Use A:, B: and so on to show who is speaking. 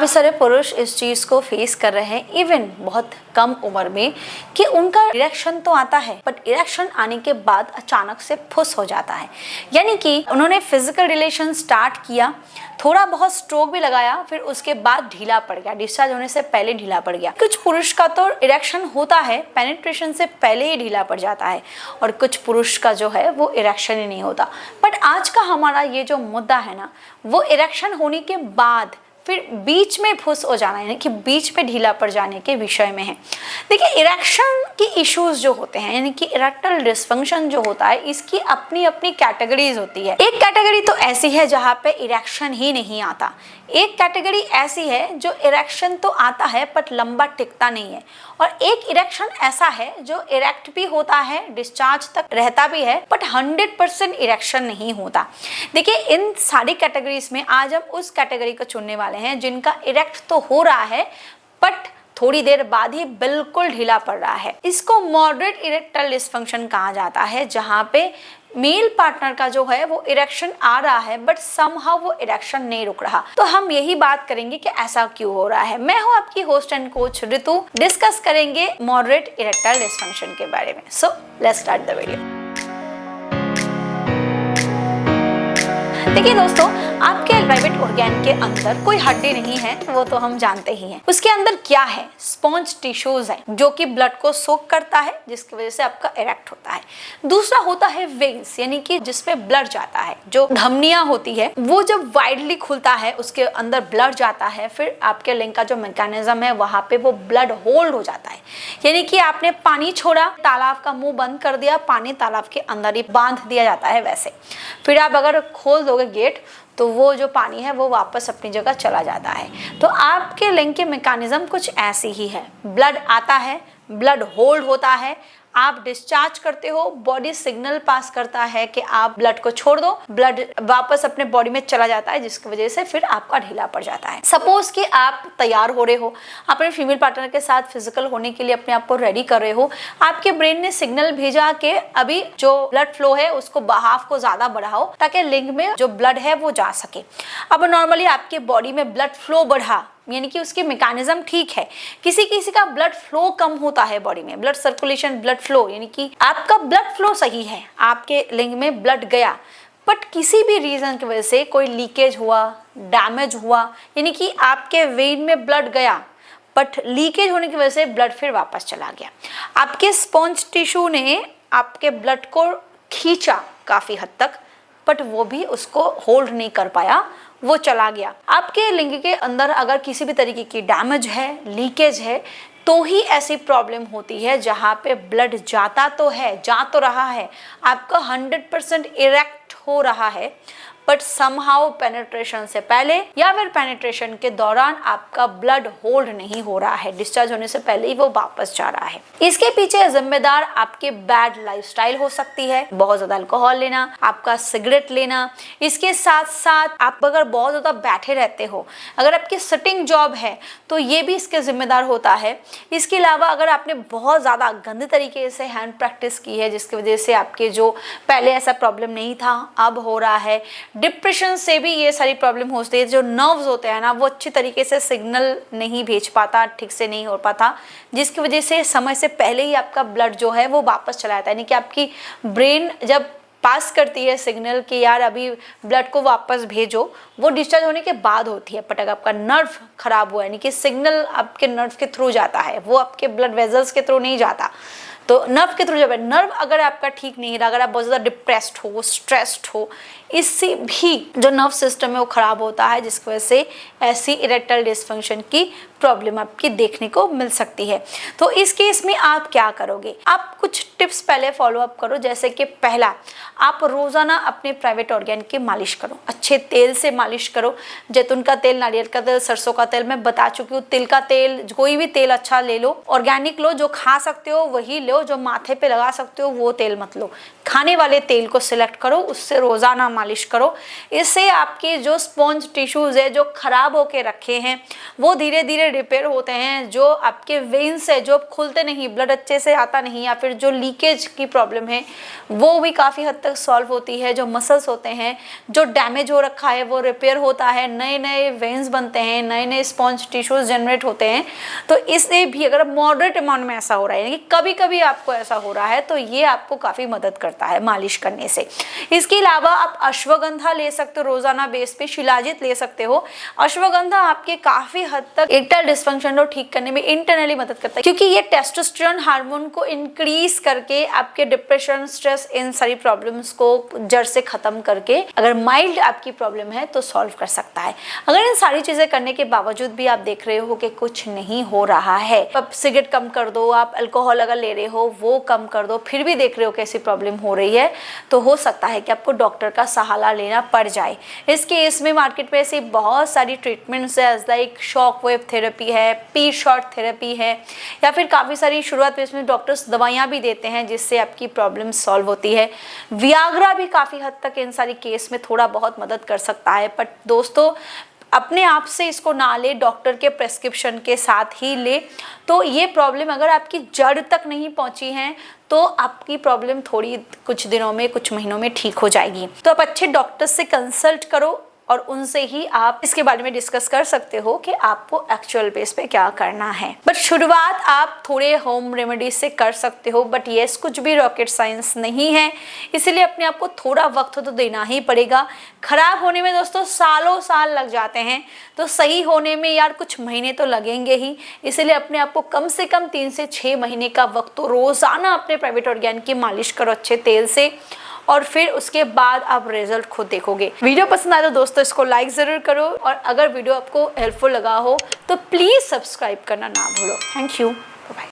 A: काफ़ी सारे पुरुष इस चीज़ को फेस कर रहे हैं इवन बहुत कम उम्र में कि उनका इरेक्शन तो आता है बट इरेक्शन आने के बाद अचानक से फुस हो जाता है। यानी कि उन्होंने फिजिकल रिलेशन स्टार्ट किया, थोड़ा बहुत स्ट्रोक भी लगाया, फिर उसके बाद ढीला पड़ गया, डिस्चार्ज होने से पहले ढीला पड़ गया। कुछ पुरुष का तो इरेक्शन होता है, पेनिट्रेशन से पहले ही ढीला पड़ जाता है, और कुछ पुरुष का जो है वो इरेक्शन ही नहीं होता। बट आज का हमारा ये जो मुद्दा है ना, वो इरेक्शन होने के बाद फिर बीच में फुस हो जाना, यानी कि बीच में ढीला पड़ जाने के विषय में है। देखिए, इरेक्शन की इश्यूज जो होते हैं, यानी कि इरेक्टल डिसफंक्शन जो होता है, इसकी अपनी अपनी कैटेगरीज होती है। एक कैटेगरी तो ऐसी है जहाँ पे इरेक्शन ही नहीं आता, एक कैटेगरी ऐसी है जो इरेक्शन तो आता है बट लंबा टिकता नहीं है, और एक इरेक्शन ऐसा है जो इरेक्ट भी होता है, डिस्चार्ज तक रहता भी है, बट 100% इरेक्शन नहीं होता। देखिए, इन सारी कैटेगरीज में आज हम उस कैटेगरी को चुनने वाले हैं जिनका इरेक्ट तो हो रहा है बट थोड़ी देर बाद ही बिल्कुल ढीला पड़ रहा है। इसको मॉडरेट इरेक्टल डिसफंक्शन कहा जाता है, जहाँ पे मेल पार्टनर का जो है वो इरेक्शन आ रहा है बट समहाउ वो इरेक्शन नहीं रुक रहा। तो हम यही बात करेंगे कि ऐसा क्यों हो रहा है। मैं हूं आपकी host and coach Ritu. Discuss करेंगे मॉडरेट इरेक्टाइल डिसफंक्शन के बारे में। So let's start the video. देखिए दोस्तों, आपके प्राइवेट ऑर्गन के अंदर कोई हड्डी नहीं है, वो तो हम जानते ही हैं। उसके अंदर क्या है? स्पॉन्ज टिश्यूज है जो कि ब्लड को सोक करता है, जिसकी वजह से आपका इरेक्ट होता है। दूसरा होता है वेन्स, यानी कि जिसमें ब्लड जाता है। जो धमनियां होती है वो जब वाइडली खुलता है, उसके अंदर ब्लड जाता है, फिर आपके लिंग का जो मैकेनिज्म है वहां पे वो ब्लड होल्ड हो जाता है। यानी कि आपने पानी छोड़ा, तालाब का मुंह बंद कर दिया, पानी तालाब के अंदर ही बांध दिया जाता है वैसे। फिर आप अगर खोल दोगे गेट तो वो जो पानी है वो वापस अपनी जगह चला जाता है। तो आपके लिंग के मैकेनिज्म कुछ ऐसी ही है। ब्लड आता है, ब्लड होल्ड होता है, आप डिस्चार्ज करते हो, बॉडी सिग्नल पास करता है कि आप ब्लड को छोड़ दो, ब्लड वापस अपने बॉडी में चला जाता है, जिसकी वजह से फिर आपका ढीला पड़ जाता है। सपोज कि आप तैयार हो रहे हो, अपने फीमेल पार्टनर के साथ फिजिकल होने के लिए अपने आप को रेडी कर रहे हो, आपके ब्रेन ने सिग्नल भेजा कि अभी जो ब्लड फ्लो है उसको बहाव को ज्यादा बढ़ाओ ताकि लिंग में जो ब्लड है वो जा सके। अब नॉर्मली आपके बॉडी में ब्लड फ्लो बढ़ा, यानी कि उसकी मैकेनिज्म ठीक है। किसी किसी का ब्लड फ्लो कम होता है बॉडी में, ब्लड सर्कुलेशन, ब्लड फ्लो, यानी कि आपका ब्लड फ्लो सही है, आपके लिंग में ब्लड गया, बट किसी भी रीजन की वजह से कोई लीकेज हुआ, डैमेज हुआ, यानी कि आपके वेन में ब्लड गया बट लीकेज होने की वजह से ब्लड फिर वापस चला गया। आपके स्पॉन्ज टिश्यू ने आपके ब्लड को खींचा काफी हद तक, बट वो भी उसको होल्ड नहीं कर पाया, वो चला गया। आपके लिंग के अंदर अगर किसी भी तरीके की डैमेज है, लीकेज है, तो ही ऐसी प्रॉब्लम होती है जहाँ पे ब्लड जाता तो है, जा तो रहा है, आपका 100% इरेक्ट हो रहा है, बट समहाउ पेनिट्रेशन से पहले या फिर पेनिट्रेशन के दौरान आपका ब्लड होल्ड नहीं हो रहा है, डिस्चार्ज होने से पहले ही वो वापस जा रहा है। इसके पीछे जिम्मेदार आपके बैड लाइफस्टाइल हो सकती है, बहुत ज्यादा अल्कोहल लेना, आपका सिगरेट लेना, इसके साथ साथ आप अगर बहुत ज्यादा बैठे रहते हो, अगर आपकी सिटिंग जॉब है तो ये भी इसके जिम्मेदार होता है। इसके अलावा अगर आपने बहुत ज्यादा गंदे तरीके से हैंड प्रैक्टिस की है, जिसकी वजह से आपके जो पहले ऐसा प्रॉब्लम नहीं था अब हो रहा है, डिप्रेशन से भी ये सारी प्रॉब्लम होती है। जो नर्व्स होते हैं ना, वो अच्छी तरीके से सिग्नल नहीं भेज पाता, ठीक से नहीं हो पाता, जिसकी वजह से समय से पहले ही आपका ब्लड जो है वो वापस चला जाता है। यानी कि आपकी ब्रेन जब पास करती है सिग्नल कि यार अभी ब्लड को वापस भेजो, वो डिस्चार्ज होने के बाद होती है। बट अगर आपका नर्व खराब हुआ, यानी कि सिग्नल आपके नर्व के थ्रू जाता है, वो आपके ब्लड वेजल्स के थ्रू नहीं जाता, तो नर्व के थ्रू जब नर्व अगर आपका ठीक नहीं रहा, अगर आप बहुत ज़्यादा डिप्रेस्ड हो, स्ट्रेस्ड हो, इससे भी जो नर्व सिस्टम है वो खराब होता है, जिसकी वजह से ऐसी इरेक्टाइल डिसफंक्शन की प्रॉब्लम आपकी देखने को मिल सकती है। तो इस केस में आप क्या करोगे? आप कुछ टिप्स पहले फॉलो अप करो। जैसे कि पहला, आप रोजाना अपने प्राइवेट ऑर्गन की मालिश करो, अच्छे तेल से मालिश करो। जैतून का तेल, नारियल का तेल, सरसों का तेल, मैं बता चुकी हूँ। तिल का तेल, कोई भी तेल अच्छा ले लो, ऑर्गेनिक लो, जो खा सकते हो वही लो, जो माथे पे लगा सकते हो वो तेल मत लो। खाने वाले तेल को सिलेक्ट करो, उससे रोजाना मालिश करो। इससे आपके जो स्पॉन्ज टिश्यूज है जो खराब होके रखे हैं वो धीरे धीरे रिपेयर होते हैं, जो आपके वेन्स है जो खुलते नहीं, ब्लड अच्छे से आता नहीं, या फिर जो लीकेज की प्रॉब्लम है वो भी काफ़ी हद तक सॉल्व होती है। जो मसल्स होते हैं जो डैमेज हो रखा है वो रिपेयर होता है, नए नए वेन्स बनते हैं, नए नए स्पॉन्ज टिश्यूज जनरेट होते हैं। तो इससे भी अगर मॉडरेट अमाउंट में ऐसा हो रहा है, यानी कि कभी कभी आपको ऐसा हो रहा है, तो ये आपको काफ़ी मदद करता है मालिश करने से। इसके अलावा आप अश्वगंधा ले सकते हो, रोजाना बेस पे शिलाजित ले सकते हो। अश्वगंधा आपके काफ़ी हद तक इरेक्टाइल डिस्फंक्शन को ठीक करने में इंटरनली मदद करता है, क्योंकि ये टेस्टोस्टेरोन हार्मोन को इंक्रीज करके आपके डिप्रेशन, स्ट्रेस, इन सारी प्रॉब्लम्स को जड़ से खत्म करके अगर माइल्ड आपकी प्रॉब्लम है तो सॉल्व कर सकता है। अगर इन सारी चीजें करने के बावजूद भी आप देख रहे हो कि कुछ नहीं हो रहा है, आप सिगरेट कम कर दो, आप अल्कोहल अगर ले रहे हो वो कम कर दो, फिर भी देख रहे हो कैसी प्रॉब्लम हो रही है, तो हो सकता है कि आपको डॉक्टर का सहारा लेना पड़ जाए। इस केस में मार्केट में ऐसी बहुत सारी ट्रीटमेंट्स है, लाइक शॉक वेव थेरेपी है, पी शॉट थेरेपी है, या फिर काफ़ी सारी शुरुआत में इसमें डॉक्टर्स दवाइयाँ भी देते हैं जिससे आपकी प्रॉब्लम सॉल्व होती है। वियाग्रा भी काफ़ी हद तक इन सारी केस में थोड़ा बहुत मदद कर सकता है, बट दोस्तों अपने आप से इसको ना ले, डॉक्टर के प्रेस्क्रिप्शन के साथ ही ले। तो ये प्रॉब्लम अगर आपकी जड़ तक नहीं पहुंची है तो आपकी प्रॉब्लम थोड़ी कुछ दिनों में, कुछ महीनों में ठीक हो जाएगी। तो आप अच्छे डॉक्टर से कंसल्ट करो और उनसे ही आप इसके बारे में डिस्कस कर सकते हो कि आपको एक्चुअल बेस पे क्या करना है। बट शुरुआत आप थोड़े होम रेमेडी से कर सकते हो, बट यस कुछ भी रॉकेट साइंस नहीं है, इसलिए अपने आप को थोड़ा वक्त तो देना ही पड़ेगा। खराब होने में दोस्तों सालों साल लग जाते हैं, तो सही होने में यार कुछ महीने तो लगेंगे ही। इसलिए अपने आप को कम से कम 3 से 6 महीने का वक्त तो रोजाना अपने प्राइवेट ऑर्गन की मालिश करो अच्छे तेल से, और फिर उसके बाद आप रिजल्ट खुद देखोगे। वीडियो पसंद आए तो दोस्तों इसको लाइक ज़रूर करो, और अगर वीडियो आपको हेल्पफुल लगा हो तो प्लीज़ सब्सक्राइब करना ना भूलो। Thank you.